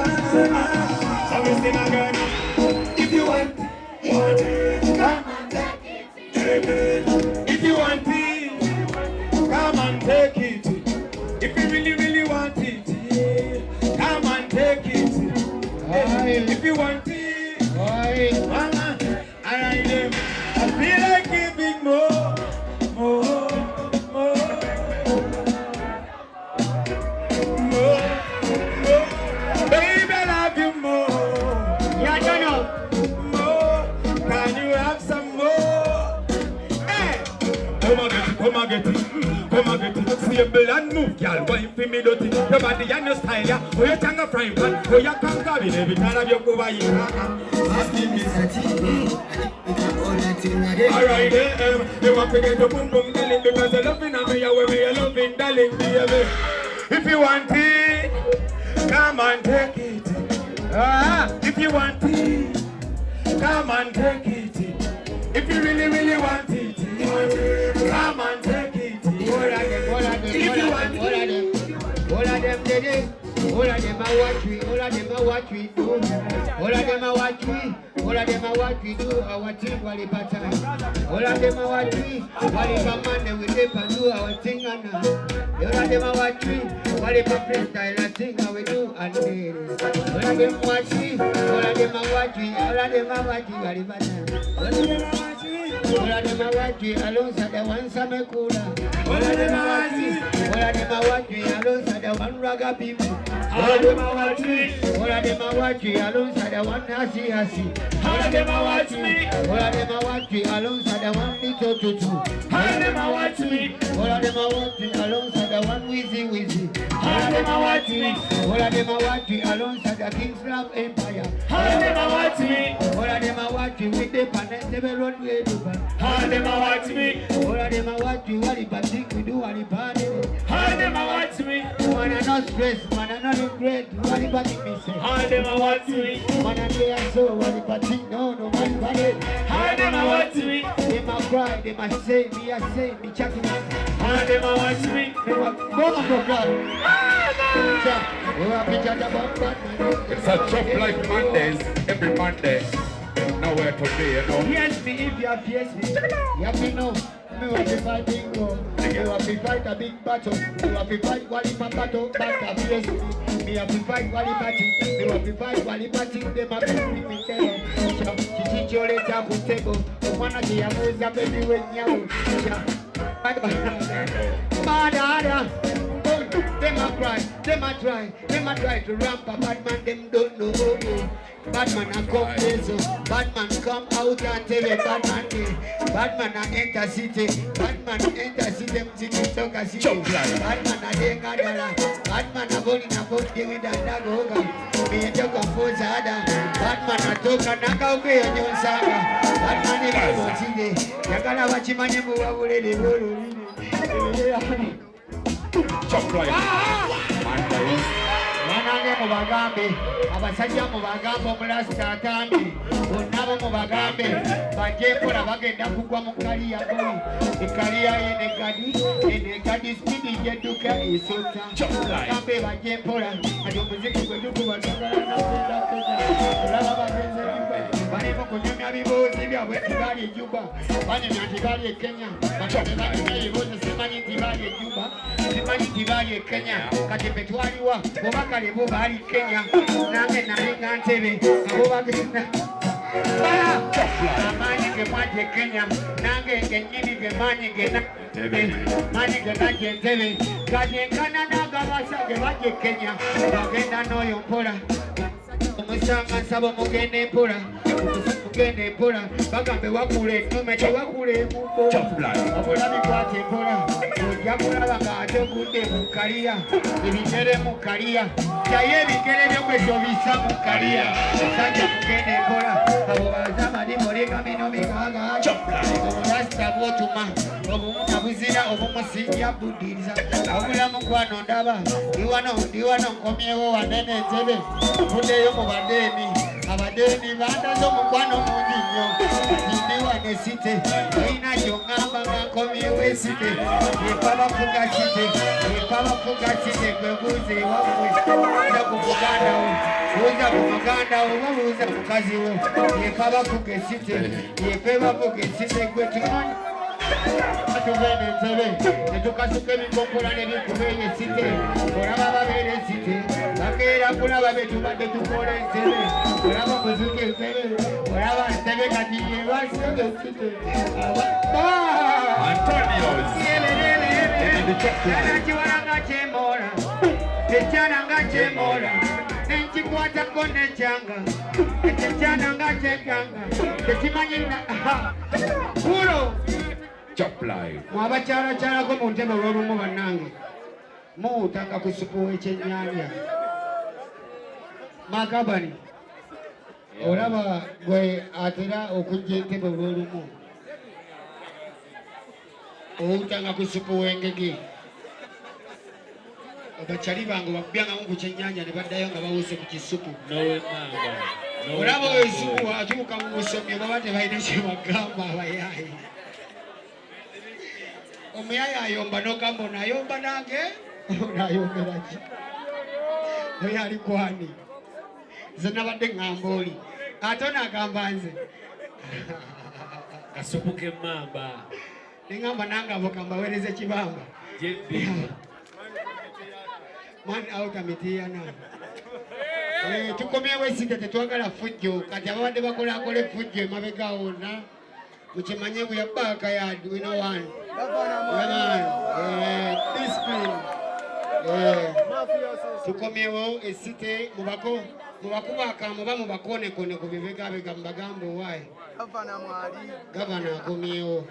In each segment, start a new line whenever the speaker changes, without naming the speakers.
So we sing again. If you want it, come and take it. If you want it, come and take it. If you really, really want it, come and take it. If you want it, mama, I feel like giving more. Baby, I love you more. Yeah, you know. More. Can you have some more? Hey. Come on, get it. Stable and move, girl. Wine for me, dirty. Your body and your style, yeah. Oh, you tanga frying pan. Oh, you can't grab it every time you go by. Asking me alright, you want to get your boom boom darling because you're loving me, you're loving darling, baby. If you want it, come and take it. If you want it, come and take it. If you really, really want it, come and take it. If you want it,
all of them did it. All of them are what we do. All of them are what we do. All of them are what we do. Our thing while it pattern. All of them are what we while it come and we live and do our thing and all of them are what we while it play style and thing and we do and all of them what we all of them are what we all of them are what we while it pattern. All of them are what we all of them are what we alongside the one summer cooler. All of them are what we all of them are what we alongside the one ragga people. All of them are watch me. All of them are watch me alongside the one hasi. All of them are watch me. All of them are watch me alongside the one little tutu. All of them are watch me. All of them are watch me alongside the one wheezy. All of them are watch me. All of them are watch me alongside the KingSpot Empire. All of them are watch me. All of them are watch me with the panel never run way to ban. All of them are watch me. All of them are watch me what if think we do what if party. All of them are watch me. Man are not stressed, man are not great, what if I think me say? All of them are watch me. Man are there so what if I think no man bad. All of them are watch me. They might cry, they might say me I say me chatting. All of them are watch me. They might go for God.
It's a Chop Life Mondays every Monday. Nowhere to be, you know.
Yes, me if you have yes, me. You have to know. Me want to fight bingo. You have to fight a big battle. You have to fight Wally battle. Back a face me. Me have to fight Wally battle. You have to fight Wally battle. Them a big me tell. Chichi chole tabu tebo. Umana kia moza baby when you. Madara. Them a cry, them a try to ramp up. Bad man, them don't know. Bad man a come there, so bad man come out and tell a bad man day. Bad man a enter city, bad man enter city, them city talk a city. Bad man a denga dala, bad man a bowling a boat game with a dagoga. Me a talk a Fozada, bad man a talk a naka and yon saga. Bad man a go city, yakala wachimanye muwa ule de bolo.
Chop Life Mondays.
Manange mu bagambe, abasajja mu bagambe omulasita atambi, bonna mu bagambe, bajje mpola bagenda kugwa mu kaliya boyi, ekaliya enegadi spidi jedduka esota. Bagambe bajje mpola, kati omuziki gwe tukuba twagala nakuzakuza, olaba bagenze bibwe, balimu kunyumya bibuuzi byabwe tibali e Juba, banyumya nti bali e Kenya, bakyabe banyumya ebibuuzi simanyi nti bali e Juba, simanyi nti bali e Kenya, kati be twaliwa oba kale bo bali Kenya, nange nalinga ntebe, abo bagenda amanyi ge mwaje Kenya, nange ngenyini ge manyi ge manyi ge naje ntebe, kajenkana n'agabasa ge baje Kenya, bagenda n'oyo mpola, omusanga nsaba mugende mpola, mugende mpola, bagambe wakule ennume tewakule emumbo, obulabi kwate mpola, ojja kulaba ng'ate ogudde mu kaliya, ebigere mu kaliya, kyaye ebigere byo gwe tobisa mu kaliya, osajja mugende mpola, abo baza bali mulinga mino migaga, obulasita bwotuma, obumuna buzira obumusinja buddiriza, obulamu gwano ndaba, ndiwano nkomyewo wanene entebe, mvuddeyo mu badeeni, abadeeni bandaze omukwano mungi nnyo, ndiwane site, olina kyongamba nga nkomyewo esite, epabafuga site, gwe buuze ewammwe, era ku muganda wo, buuza ku maganda oba buuza mukazi wo yekaba kugesite yekeba kugesite gwe tumanyi atuvende ntebe netukasuka ebikokola nebikubeeye site olaba babeera esite bakeera kulaba betubadde tukola entebe olaba kuzuka entebe olaba ntebe kati yebasige site kiwalanga kyemoola ekyalanga kyemola nenkikwatako nekyanga ekyekyalanga kyekanga tekimanyina kulo
Chop live.
mwabakyalakyalako mu ntebe olwolumu bannange muutanga ku supu w'ekyennyanja makabani olaba gwe atera okujja entebe olwolumu outanga ku supu w'engege abakyali bange babyangamu ku kyennyanja ne baddayo nga bawuse ku kisupu olaba oesupu atuuka mu musomi baba tebalina kyebagamba abayaayi omuyaayi ayomba nogamba onayomba nange onayomberaki naye ali kwani nze nabadde ŋŋamba oli ate onagamba nze
kasupu k'emmamba
neŋŋamba nange avoka mbaweereze kibamba mani autamitiana tukomyewo esite tetwagala fujjo kati ababadde bakolakole fujjo emabega wonna mukimanye bwe yabbaaka yadi wino wani discipline tukomyewo esite mubakubaka muba mubakonekone ku bibegabega mubagamba owaayi gavana akomyewo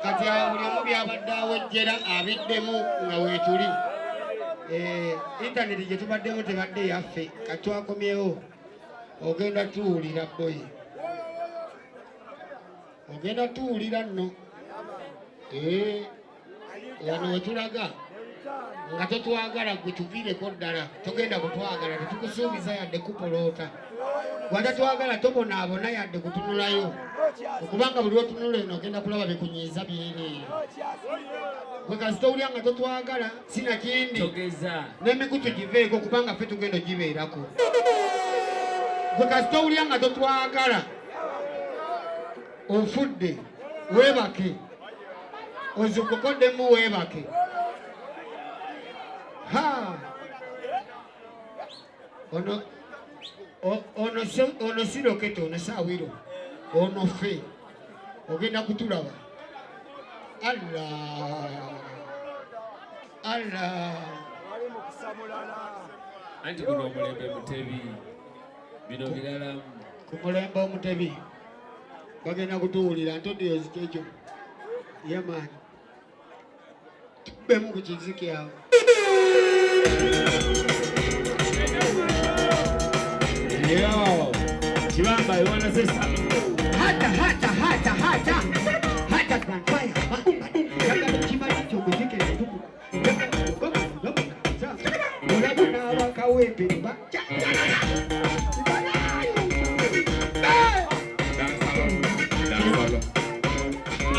kati buli omu byabadde awejjera abiddemu nga weetuli intaneti gye tubaddemu tebadde yaffe kati twakomyewo ogenda tuwulira boyi ogenda tuwulira nno wano wetulaga nga totwagala gwe tuviireko ddala togenda kutwagala tetukusuubiza yadde kupoloota watatwagala tobonaabona yadde kutunulayo okubanga buli lwotunula eno ogenda kulaba bikunyiiza byereere gwe kasita owulya nga totwagala sinakindi n'emikutu giveeko kubanga ffe tugenda ogibeerako gwe kasita owulya nga totwagala ofudde weebake ozukukoddemu weebake ono si loketo ono saawiro ono ffe ogenda kutulaba allah
anti guno omulembe mutebi bino biralamu
ku mulembe omutebi bagenda kutuwulira ntodeyozika ekyo yamaani tubbemu ku kiziki awo
Kibamba, you wanna say something?
Hata grandfire yagala kimanyi kyokuzika ekibugu olaba n'abakawembe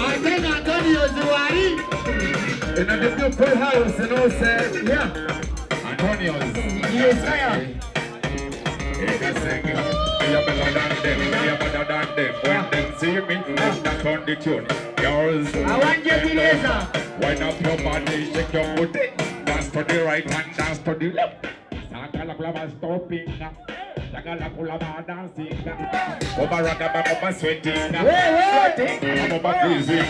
ate n'Antonio's wali
In the beautiful house, you know, say, yeah. Antonio's.
Yes, sir.
You can sing. You are better than them. You are better than them. When them see me, that's on the tune. Girls,
I want you to listen.
wind up your body, shake your booty. Dance to the right and dance to the left. Sakala kulaba stopping. Sakala kulaba dancing. Oba ragaba, oba sweating. Sweating. Oba freezing.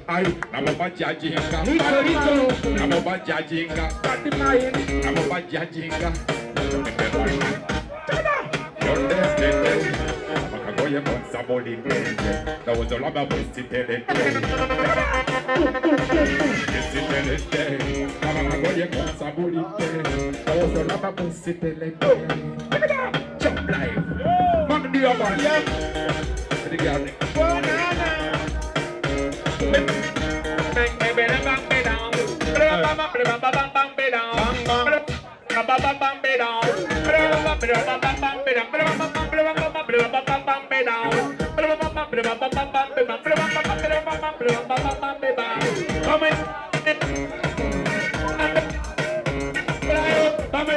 I'm about judging. I'm about judging. I'm about judging. You're there. Makagoye konsaboli. That was a lot of wasted. Makagoye konsaboli. That was a lot of wasted. Jump live. Man, do your body. The girl. Come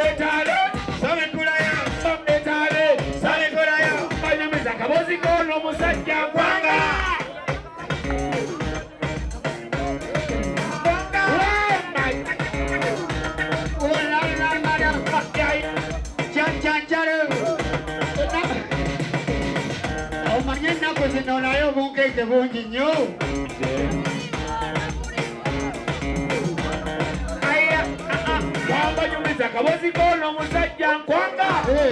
Kilimanjaro. Omanye nako zinonayo bunkeite bungi nnyo.
Nyumiza kabozi kono musajja nkwanga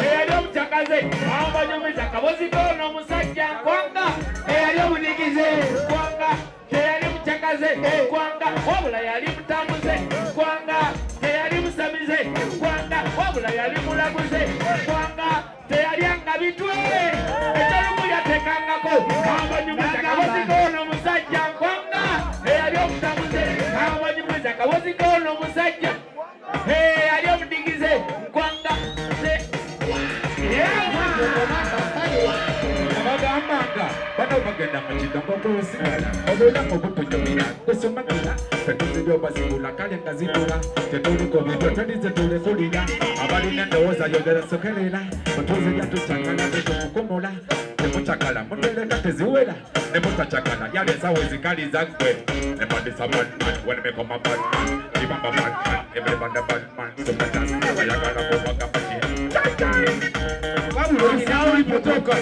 eyali omutakaze amba nyumiza kabozi kono musajja nkwanga eyali omudigize nkwanga teyali mutakaze nkwanga wabula yali mutambuze nkwanga teyali musamize nkwanga wabula yali mulaguze nkwanga teyali angabitwe ekyalumu yatekangako amba nyumiza kabozi kono musajja nkwanga eyali omutambuze amba nyumiza kabozi kono musajja hey, I don't think it's a Kwanga.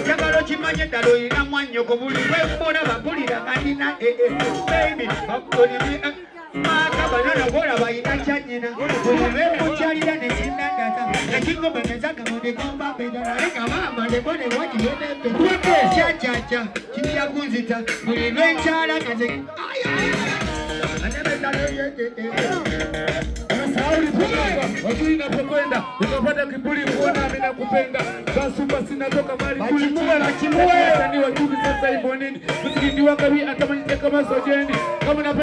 Yagalo chimanye dalo ina mwanyo kubuli wembona babulira kanina baby bakuli maka banana bora bayina chanyina bule muchalira ne sindanda nakingo benezaka mode komba bedana reka mama de bone waji yene pete cha chiya kunzita buli lenchala kaze anebe dalo yete
Sauli kutoka, watu inapokwenda, unapata kiburi kuona mimi nakupenda. Kasupa sinatoka mali kulimua na chimua. Ni wajugi sasa hivyo nini? Msikindi wangabi atamanyika kama sojeni. Kama